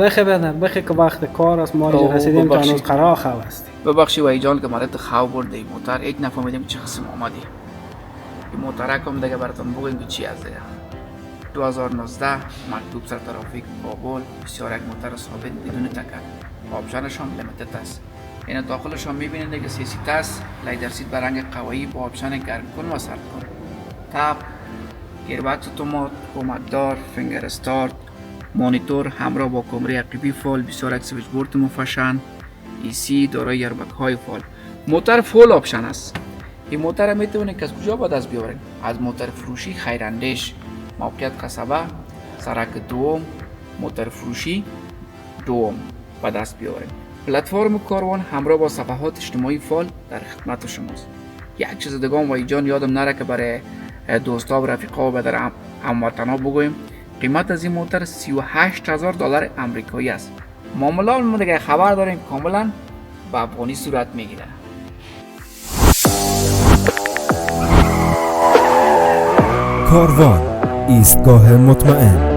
بخی که وقت کار است ما اینجا رسیدیم تا هنوز قرار خواه است. ببخشی وای جان که مرد خواب برده این موتر یک نفهمیدیم چه قسم آمدی. این موترک هم دیگه براتون بگویم که چی از دیگه. 2019 مکتوب سر ترافیک کابل، بسیار یک موتر ثابت بدون تکر. آپشنش هم لیمیتد است. این داخلش هم میبینید دیگه سی سیت است، لیدر سیت برنگ قوایی با آپشن گرم کن و سرد کن. تاپ، گیربکس اتومات، کمکدار، فینگر استارت، مانیتور همراه با کامره عقبی فال، بسیار یک سویچ بورد مفشن، ایسی دارای ایربگ های فال. موتر فول آپشن است. این موتر میتونید که از کجا با دست بیاورید؟ از موتر فروشی خیراندیش، موقعیت قصبه، سرک دوم، موتر فروشی دوم با دست بیاورید. پلتفرم کاروان همراه با صفحات اجتماعی فال در خدمت شماست. یک چیز دیگه هم وای جان یادم نره که برای دوستا و رفیقا و در هموطنا بگویم، قیمت از این موتر $38,000 امریکایی است. معاملات ما دیگه خبر داریم کاملا به افغانی صورت میگیره. کاروان ایستگاه مطمئن.